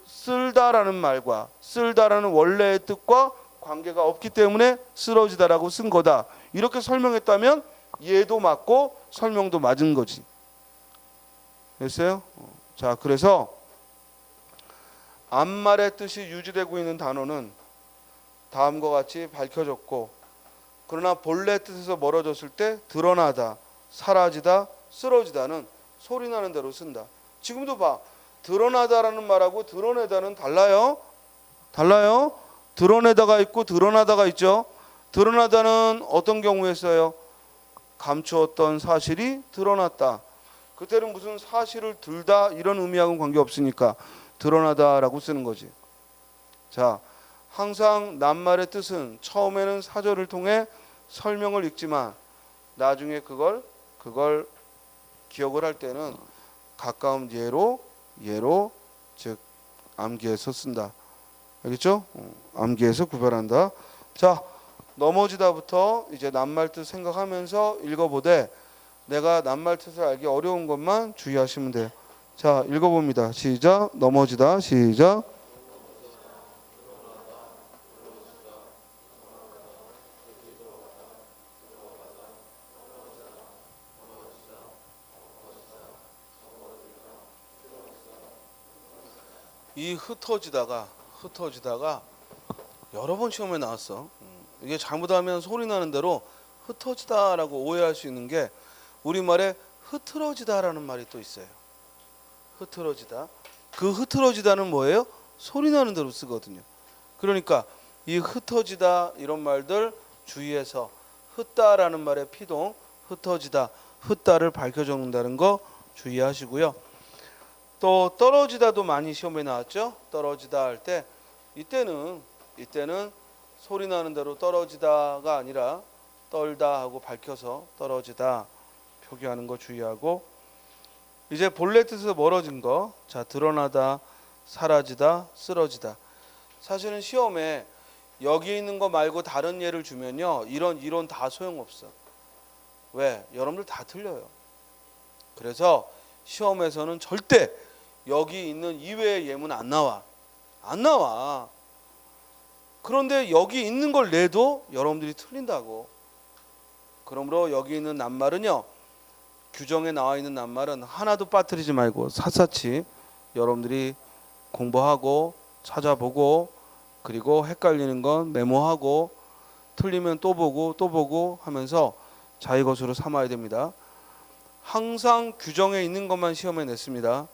쓸다라는 말과 쓸다라는 원래의 뜻과 관계가 없기 때문에 쓰러지다라고 쓴 거다. 이렇게 설명했다면 얘도 맞고 설명도 맞은 거지. 됐어요? 자, 그래서 앞말의 뜻이 유지되고 있는 단어는 다음과 같이 밝혀졌고, 그러나 본래 뜻에서 멀어졌을 때 드러나다, 사라지다, 쓰러지다는 소리나는 대로 쓴다. 지금도 봐. 드러나다라는 말하고 드러내다는 달라요. 달라요. 드러내다가 있고 드러나다가 있죠. 드러나다는 어떤 경우에 써요? 감추었던 사실이 드러났다. 그때는 무슨 사실을 들다 이런 의미하고는 관계없으니까 드러나다라고 쓰는 거지. 자, 항상 낱말의 뜻은 처음에는 사절을 통해 설명을 읽지만 나중에 그걸 기억을 할 때는 가까운 예로 즉 암기해서 쓴다. 알겠죠? 암기해서 구별한다. 자, 넘어지다부터 이제 낱말 뜻 생각하면서 읽어보되 내가 낱말 뜻을 알기 어려운 것만 주의하시면 돼요. 자, 읽어봅니다. 시작. 넘어지다. 시작. 이 흩어지다가 여러 번 시험에 나왔어. 이게 잘못하면 소리 나는 대로 흩어지다라고 오해할 수 있는 게 우리말에 흐트러지다라는 말이 또 있어요. 흐트러지다. 그 흐트러지다는 뭐예요? 소리 나는 대로 쓰거든요. 그러니까 이 흩어지다 이런 말들 주의해서 흩다라는 말의 피동 흩어지다, 흩다를 밝혀 적는다는 거 주의하시고요. 또 떨어지다도 많이 시험에 나왔죠. 떨어지다 할 때 이때는 소리 나는 대로 떨어지다가 아니라 떨다 하고 밝혀서 떨어지다 표기하는 거 주의하고, 이제 본래 뜻에서 멀어진 거, 자, 드러나다, 사라지다, 쓰러지다. 사실은 시험에 여기 있는 거 말고 다른 예를 주면요, 이런 이론 다 소용없어. 왜? 여러분들 다 틀려요. 그래서 시험에서는 절대 여기 있는 이외의 예문 안 나와. 그런데 여기 있는 걸 내도 여러분들이 틀린다고. 그러므로 여기 있는 낱말은요, 규정에 나와 있는 낱말은 하나도 빠뜨리지 말고 샅샅이 여러분들이 공부하고 찾아보고, 그리고 헷갈리는 건 메모하고 틀리면 또 보고 하면서 자기 것으로 삼아야 됩니다. 항상 규정에 있는 것만 시험에 냈습니다.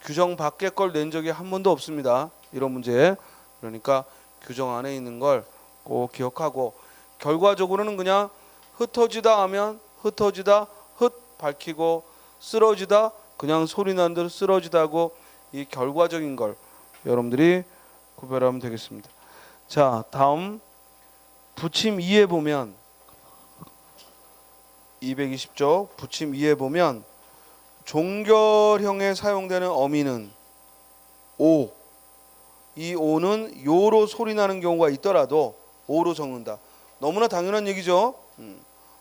규정 밖의 걸 낸 적이 한 번도 없습니다. 이런 문제. 그러니까 규정 안에 있는 걸 꼭 기억하고, 결과적으로는 그냥 흩어지다 하면 흩어지다, 흩 밝히고, 쓰러지다 그냥 소리 나는 대로 쓰러지다고, 이 결과적인 걸 여러분들이 구별하면 되겠습니다. 자, 다음 부침 2에 보면 220쪽 부침 2에 보면 종결형에 사용되는 어미는 오. 이 오는 요로 소리 나는 경우가 있더라도 오로 적는다. 너무나 당연한 얘기죠.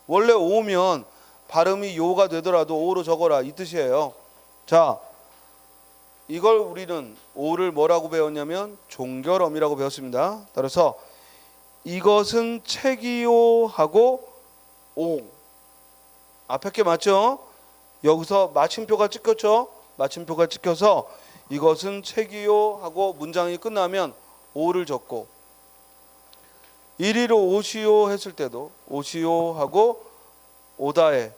원래 오면 발음이 요가 되더라도 오로 적어라 이 뜻이에요. 자, 이걸 우리는 오를 뭐라고 배웠냐면 종결어미라고 배웠습니다. 따라서 이것은 책이요 하고 오. 앞에 게 맞죠? 여기서 마침표가 찍혔죠? 마침표가 찍혀서 이것은 책이요 하고 문장이 끝나면 오를 적고, 이리로 오시오 했을 때도 오시오 하고 오다에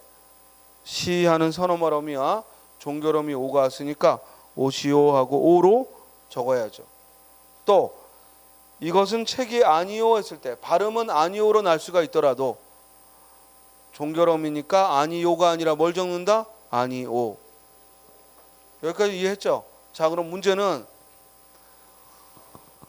시하는 선어말어미와 종결어미 오가 왔으니까 오시오 하고 오로 적어야죠. 또 이것은 책이 아니요 했을 때 발음은 아니요로 날 수가 있더라도 종결음이니까 아니요가 아니라 뭘 적는다? 아니오. 여기까지 이해했죠? 자, 그럼 문제는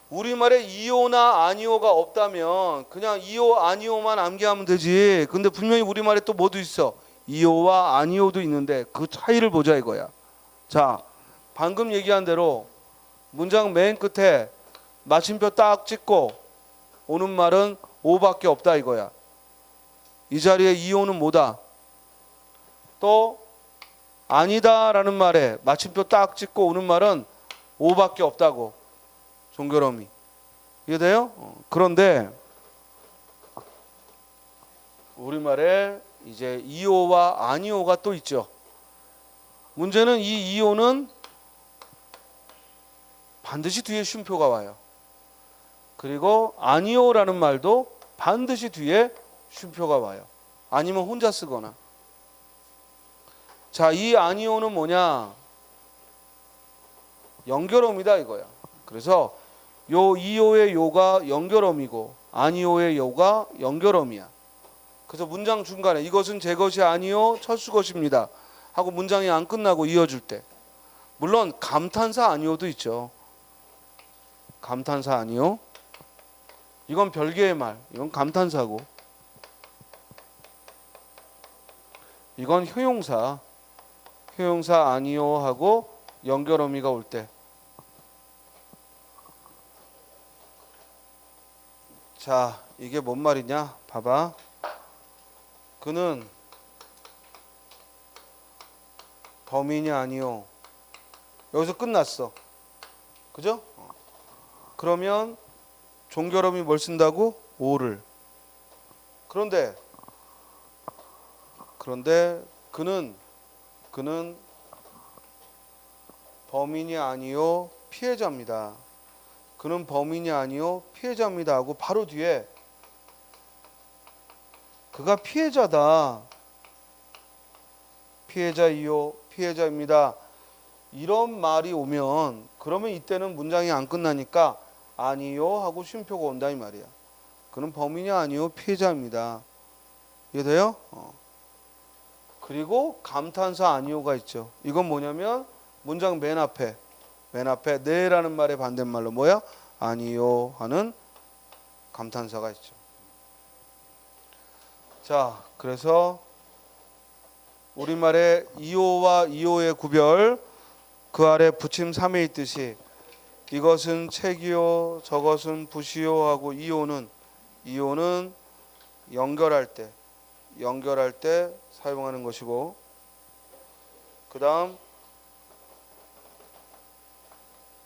우리말에 이오나 아니오가 없다면 그냥 이오 아니오만 암기하면 되지. 근데 분명히 우리말에 또 뭐도 있어? 이오와 아니오도 있는데 그 차이를 보자 이거야. 자, 방금 얘기한 대로 문장 맨 끝에 마침표 딱 찍고 오는 말은 오밖에 없다 이거야. 이 자리에 이오는 뭐다? 또 아니다라는 말에 마침표 딱 찍고 오는 말은 오밖에 없다고. 종결음이. 이해돼요? 그런데 우리말에 이제 이오와 아니오가 또 있죠. 문제는 이 이오는 반드시 뒤에 쉼표가 와요. 그리고 아니오라는 말도 반드시 뒤에 쉼표가 와요. 아니면 혼자 쓰거나. 자, 이 아니오는 뭐냐? 연결음이다 이거야. 그래서 요 이오의 요가 연결음이고 아니오의 요가 연결음이야. 그래서 문장 중간에 이것은 제 것이 아니요 철수 것입니다 하고 문장이 안 끝나고 이어줄 때, 물론 감탄사 아니오도 있죠. 감탄사 아니요, 이건 별개의 말. 이건 감탄사고, 이건 효용사. 효용사 아니요 하고 연결어미가 올 때. 자, 이게 뭔 말이냐? 봐봐. 그는 범인이 아니요. 여기서 끝났어. 그죠? 그러면 종결음이 뭘 쓴다고? 오를. 그런데 그는 범인이 아니요 피해자입니다. 그는 범인이 아니요 피해자입니다 하고 바로 뒤에 그가 피해자다. 피해자이요 피해자입니다. 이런 말이 오면 그러면 이때는 문장이 안 끝나니까 아니요 하고 쉼표가 온다 이 말이야. 그는 범인이 아니요 피해자입니다. 이해돼요? 그리고 감탄사 아니요가 있죠. 이건 뭐냐면 문장 맨 앞에 네라는 말의 반대말로 뭐야? 아니요 하는 감탄사가 있죠. 자, 그래서 우리말의 이오와 이오의 구별, 그 아래 붙임 3에 있듯이 이것은 책이요 저것은 붓이요 하고 이오는 연결할 때 사용하는 것이고, 그 다음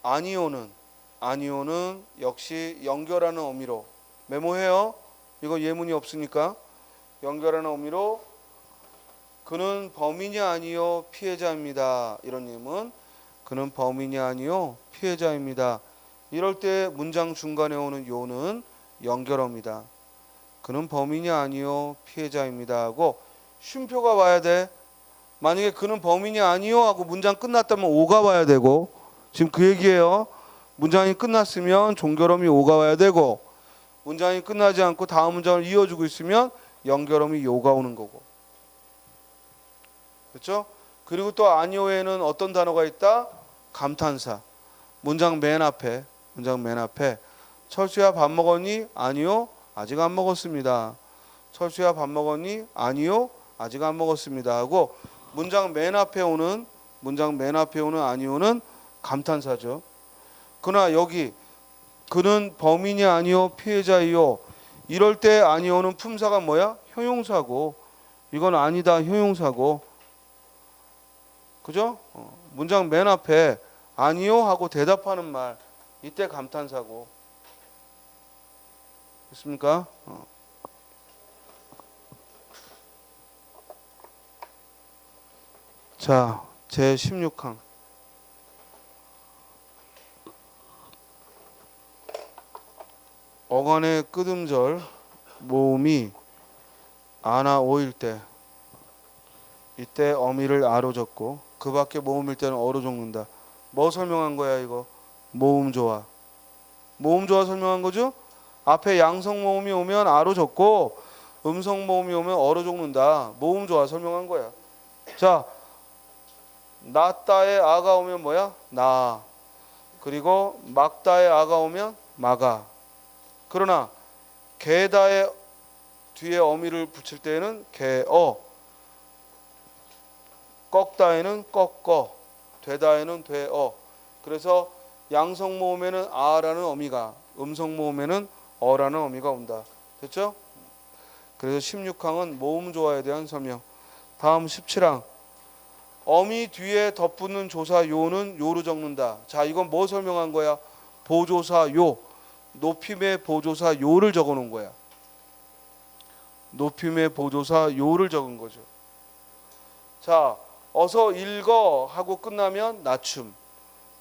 아니오는 역시 연결하는 의미로 메모해요. 이거 예문이 없으니까. 연결하는 의미로 그는 범인이 아니요 피해자입니다. 이런 예문. 그는 범인이 아니요 피해자입니다. 이럴 때 문장 중간에 오는 요는 연결어입니다. 그는 범인이 아니요 피해자입니다 하고 쉼표가 와야 돼. 만약에 그는 범인이 아니요 하고 문장 끝났다면 오가 와야 되고, 지금 그 얘기예요. 문장이 끝났으면 종결음이 오가 와야 되고, 문장이 끝나지 않고 다음 문장을 이어주고 있으면 연결음이 요가 오는 거고. 그렇죠? 그리고 또 아니오에는 어떤 단어가 있다? 감탄사. 문장 맨 앞에 철수야 밥 먹었니? 아니요 아직 안 먹었습니다. 철수야 밥 먹었니? 아니요 아직 안 먹었습니다 하고 문장 맨 앞에 오는 아니오는 감탄사죠. 그러나 여기 그는 범인이 아니요 피해자이요, 이럴 때 아니오는 품사가 뭐야? 효용사고, 이건 아니다 효용사고. 그죠? 문장 맨 앞에 아니요 하고 대답하는 말, 이때 감탄사고. 됐습니까? 자, 제 16항. 어간의 끄듬절 모음이 아나 오일 때, 이때 어미를 아로 적고 그 밖에 모음일 때는 어로 적는다. 뭐 설명한 거야 이거? 모음조화 설명한 거죠? 앞에 양성 모음이 오면 아로 적고 음성 모음이 오면 어로 적는다. 모음 조화 설명한 거야. 자, 낫다에 아가 오면 뭐야? 나. 그리고 막다에 아가 오면 마가. 그러나 개다에 뒤에 어미를 붙일 때는 개어. 꺾다에는 꺾어. 되다에는 되어. 그래서 양성 모음에는 아라는 어미가, 음성 모음에는 어라는 어미가 온다. 됐죠? 그래서 16항은 모음 조화에 대한 설명. 다음 17항. 어미 뒤에 덧붙는 조사 요는 요로 적는다. 자, 이건 뭐 설명한 거야? 보조사 요. 높임의 보조사 요를 적어 놓은 거야. 높임의 보조사 요를 적은 거죠. 자, 어서 읽어 하고 끝나면 낮춤.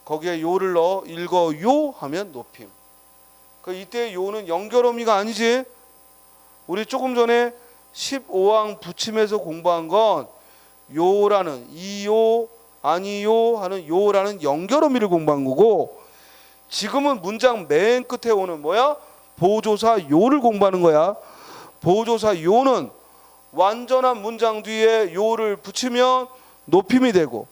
거기에 요를 넣어 읽어요 하면 높임. 이때 요는 연결어미가 아니지. 우리 조금 전에 15항 붙임에서 공부한 건 요라는 이요 아니요 하는 요라는 연결어미를 공부한 거고, 지금은 문장 맨 끝에 오는 뭐야? 보조사 요를 공부하는 거야. 보조사 요는 완전한 문장 뒤에 요를 붙이면 높임이 되고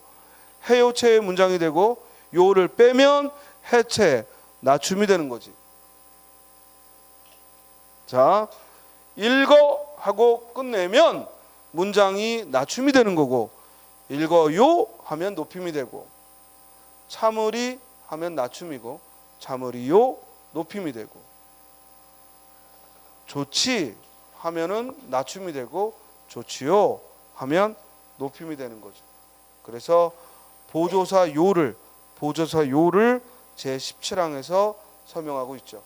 해요체의 문장이 되고, 요를 빼면 해체, 낮춤이 되는 거지. 자, 읽어 하고 끝내면 문장이 낮춤이 되는 거고, 읽어요 하면 높임이 되고, 참으리 하면 낮춤이고, 참으리요 높임이 되고, 좋지 하면은 낮춤이 되고, 좋지요 하면 높임이 되는 거죠. 그래서 보조사 요를 제17항에서 설명하고 있죠.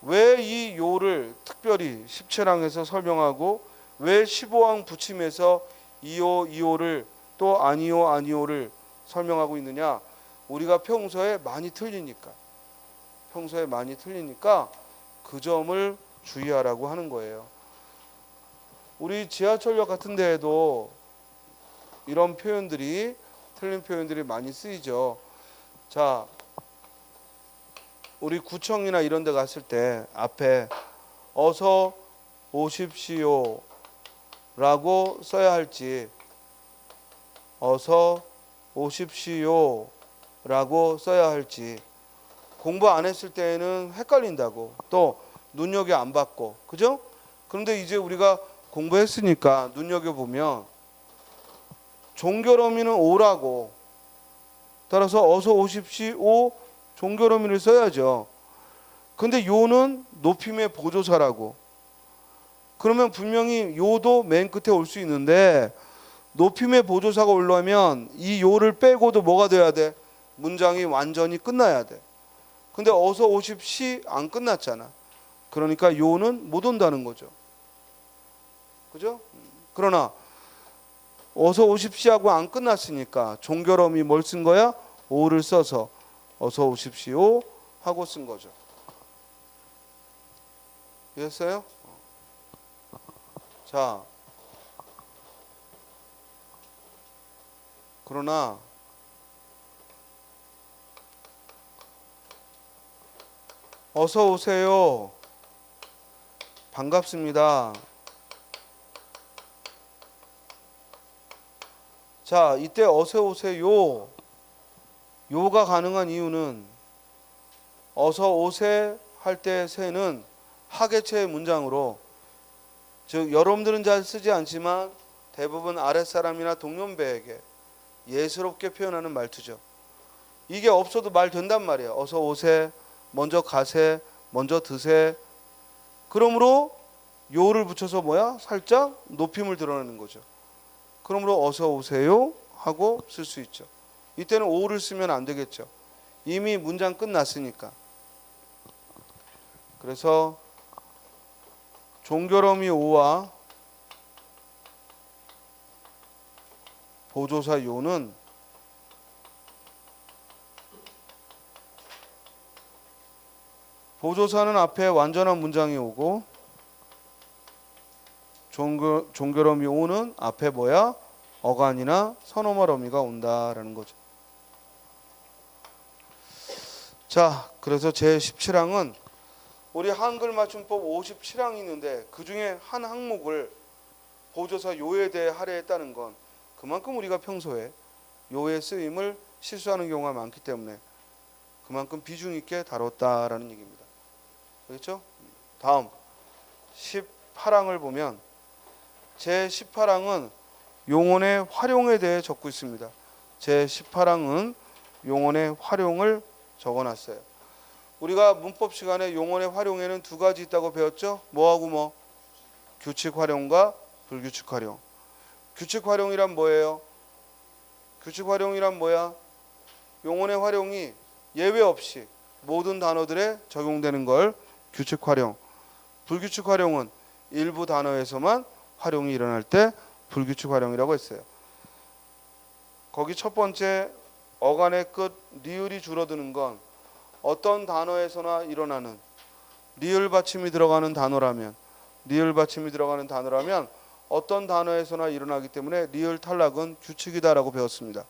왜 이 요를 특별히 17항에서 설명하고 왜 15항 붙임에서 이요를 또 아니요를 설명하고 있느냐? 우리가 평소에 많이 틀리니까 그 점을 주의하라고 하는 거예요. 우리 지하철역 같은 데에도 이런 표현들이, 틀린 표현들이 많이 쓰이죠. 자, 우리 구청이나 이런 데 갔을 때 앞에 어서 오십시오 라고 써야 할지 어서 오십시오 라고 써야 할지 공부 안 했을 때는 헷갈린다고, 또 눈여겨 안 봤고, 그죠? 그런데 이제 우리가 공부했으니까 눈여겨보면 종결어미는 오라고, 따라서 어서 오십시오 종결어미를 써야죠. 근데 요는 높임의 보조사라고. 그러면 분명히 요도 맨 끝에 올 수 있는데 높임의 보조사가 올라오면 이 요를 빼고도 뭐가 돼야 돼? 문장이 완전히 끝나야 돼. 근데 어서 오십시 안 끝났잖아. 그러니까 요는 못 온다는 거죠. 그죠? 그러나 어서 오십시 하고 안 끝났으니까 종결어미 뭘 쓴 거야? 오를 써서 어서 오십시오 하고 쓴 거죠. 이해했어요? 자, 그러나 어서 오세요, 반갑습니다. 자, 이때 어서 오세요 요가 가능한 이유는 어서 오세 할 때 세는 하계체의 문장으로, 즉 여러분들은 잘 쓰지 않지만 대부분 아랫사람이나 동년배에게 예스럽게 표현하는 말투죠. 이게 없어도 말 된단 말이에요. 어서 오세, 먼저 가세, 먼저 드세. 그러므로 요를 붙여서 뭐야? 살짝 높임을 드러내는 거죠. 그러므로 어서 오세요 하고 쓸 수 있죠. 이때는 오를 쓰면 안 되겠죠. 이미 문장 끝났으니까. 그래서 종결어미 오와 보조사 요는 보조사는 앞에 완전한 문장이 오고 종결어미 오는 앞에 뭐야? 어간이나 선어말 어미가 온다라는 거죠. 자, 그래서 제17항은 우리 한글 맞춤법 57항이 있는데 그 중에 한 항목을 보조사 요에 대해 할애했다는 건 그만큼 우리가 평소에 요의 쓰임을 실수하는 경우가 많기 때문에 그만큼 비중 있게 다뤘다라는 얘기입니다. 그렇죠? 다음 18항을 보면 제 18항은 용언의 활용에 대해 적고 있습니다. 제 18항은 용언의 활용을 적어놨어요. 우리가 문법 시간에 용언의 활용에는 두 가지 있다고 배웠죠? 뭐하고 뭐? 규칙 활용과 불규칙 활용. 규칙 활용이란 뭐예요? 규칙 활용이란 뭐야? 용언의 활용이 예외 없이 모든 단어들에 적용되는 걸 규칙 활용. 불규칙 활용은 일부 단어에서만 활용이 일어날 때 불규칙 활용이라고 했어요. 거기 첫 번째 어간의 끝 리을이 줄어드는 건 어떤 단어에서나 일어나는 리을 받침이 들어가는 단어라면 어떤 단어에서나 일어나기 때문에 리을 탈락은 규칙이다라고 배웠습니다.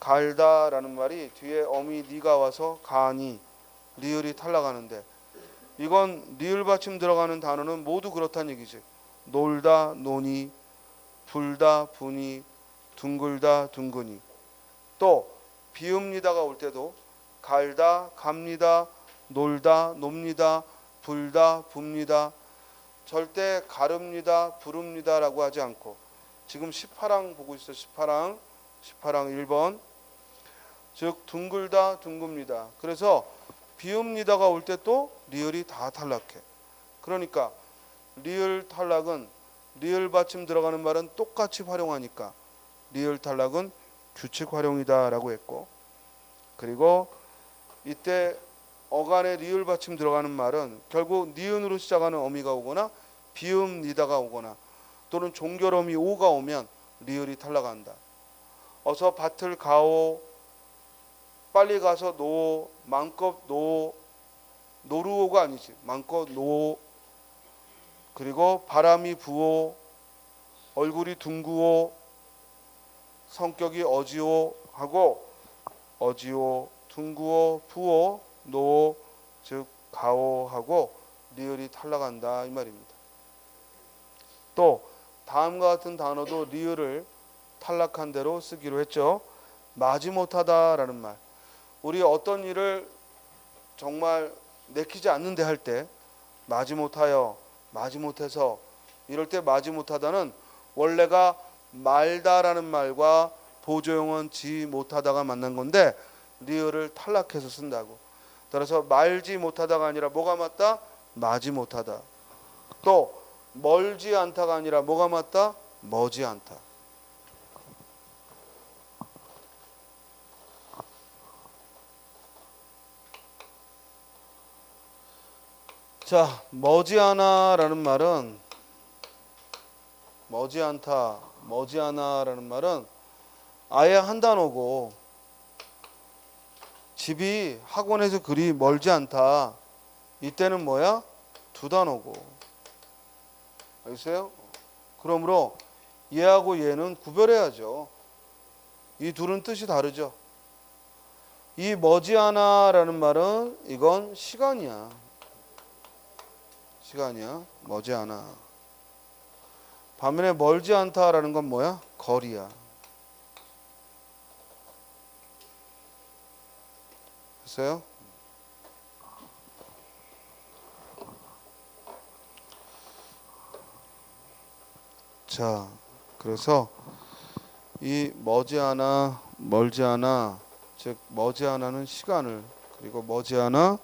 갈다라는 말이 뒤에 어미 니가 와서 가니 리을이 탈락하는데 이건 리을 받침 들어가는 단어는 모두 그렇다는 얘기지. 놀다 노니, 불다 부니, 둥글다 둥근이. 또 비읍니다가 올 때도 갈다 갑니다, 놀다 놉니다, 불다 붑니다. 절대 가릅니다, 부릅니다라고 하지 않고 지금 18항 보고 있어. 18항 1번 즉 둥글다 둥굽니다. 그래서 비읍니다가 올 때 또 리을이 다 탈락해. 그러니까 리을 탈락은 리을 받침 들어가는 말은 똑같이 활용하니까 리을 탈락은 규칙 활용이다라고 했고, 그리고 이때 어간에 리을 받침 들어가는 말은 결국 니은으로 시작하는 어미가 오거나 비음 니다가 오거나 또는 종결어미 오가 오면 리을이 탈락한다. 어서 밭을 가오, 빨리 가서 노, 맘껏 노, 노루오가 아니지, 맘껏 노. 그리고 바람이 부오, 얼굴이 둥구오, 성격이 어지오 하고 어지오, 둥구오, 부오, 노, 즉 가오 하고 리을이 탈락한다 이 말입니다. 또 다음과 같은 단어도 리을을 탈락한 대로 쓰기로 했죠. 마지못하다라는 말. 우리 어떤 일을 정말 내키지 않는데 할 때 마지못하여, 마지못해서 이럴 때 마지못하다는 원래가 말다라는 말과 보조용은 지 못하다가 만난 건데 리을을 탈락해서 쓴다고. 따라서 말지 못하다가 아니라 뭐가 맞다? 마지 못하다. 또 멀지 않다가 아니라 뭐가 맞다? 머지 않다. 자, 머지않아라는 말은 머지않다, 머지않아라는 말은 아예 한 단어고 집이 학원에서 그리 멀지 않다. 이때는 뭐야? 두 단어고. 알겠어요? 그러므로 얘하고 얘는 구별해야죠. 이 둘은 뜻이 다르죠. 이 머지않아라는 말은 이건 시간이야. 시간이야. 머지않아. 반면에 멀지 않다라는 건 뭐야? 거리야. 됐어요? 자, 그래서 이 머지않아, 멀지않아, 즉 머지않아는 시간을, 그리고 머지않아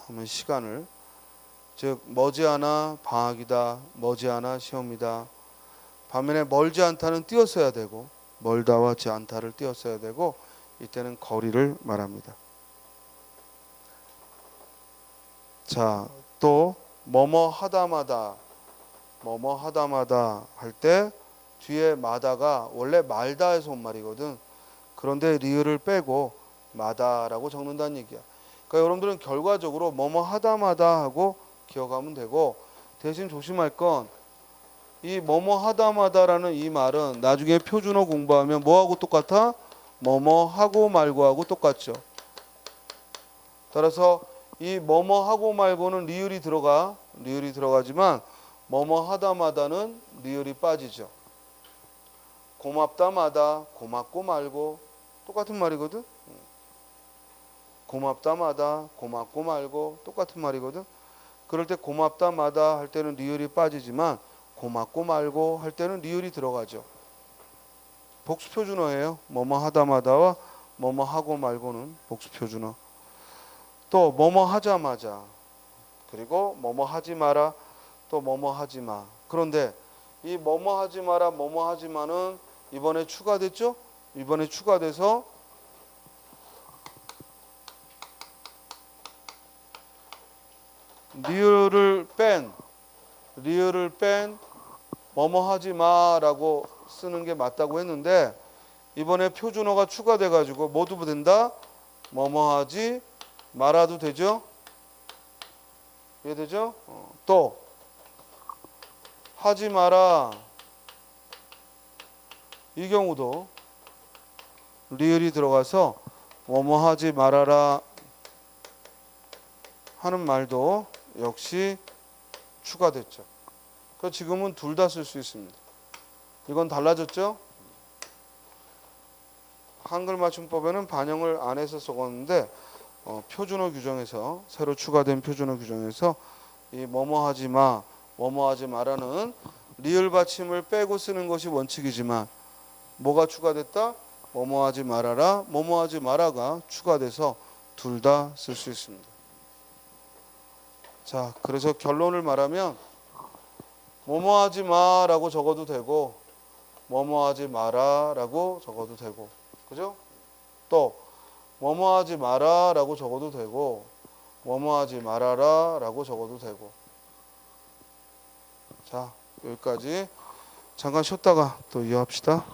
하면 시간을, 즉 머지않아 방학이다, 머지않아 시험이다. 반면에 멀지 않다는 띄었어야 되고 멀다와 않다를 띄었어야 되고 이때는 거리를 말합니다. 자, 또 뭐뭐 하다마다 할 때 뒤에 마다가 원래 말다에서 온 말이거든. 그런데 리을을 빼고 마다라고 적는다는 얘기야. 그러니까 여러분들은 결과적으로 뭐뭐 하다마다 하고 기억하면 되고, 대신 조심할 건 이 뭐뭐 하다마다라는 이 말은 나중에 표준어 공부하면 뭐하고 똑같아? 뭐뭐 하고 말고 하고 똑같죠. 따라서 이 뭐뭐 하고 말고는 리을이 들어가지만 뭐뭐 하다마다는 리을이 빠지죠. 고맙다마다 고맙고 말고 똑같은 말이거든. 고맙다마다 고맙고 말고 똑같은 말이거든. 그럴 때 고맙다마다 할 때는 리을이 빠지지만 고맙고 말고 할 때는 리을이 들어가죠. 복수표준어예요. 뭐뭐 하다마다와 뭐뭐 하고 말고는 복수표준어. 또 뭐뭐 하자마자, 그리고 뭐뭐 하지 마라, 또 뭐뭐 하지 마. 그런데 이 뭐뭐 하지 마라, 뭐뭐 하지 마는 이번에 추가됐죠? 이번에 추가돼서 리을을 뺀 뭐뭐 하지 마라고 쓰는 게 맞다고 했는데, 이번에 표준어가 추가돼 가지고 모두 된다. 뭐뭐 하지 말아도 되죠? 이해되죠? 또 하지 마라, 이 경우도 리을이 들어가서 뭐뭐 하지 말아라 하는 말도 역시 추가됐죠. 그래서 지금은 둘 다 쓸 수 있습니다. 이건 달라졌죠? 한글 맞춤법에는 반영을 안 해서 적었는데 표준어 규정에서, 새로 추가된 표준어 규정에서 이 뭐뭐 하지 마, 뭐뭐 하지 마라는 리을 받침을 빼고 쓰는 것이 원칙이지만 뭐가 추가됐다? 뭐뭐 하지 말아라, 뭐뭐 하지 마라가 추가돼서 둘 다 쓸 수 있습니다. 자, 그래서 결론을 말하면 뭐뭐 하지 마라고 적어도 되고 뭐뭐 하지 마라라고 적어도 되고, 그죠? 또 뭐뭐 하지 마라라고 적어도 되고 뭐뭐 하지 말아라라고 적어도 되고. 자, 여기까지 잠깐 쉬었다가 또 이어합시다.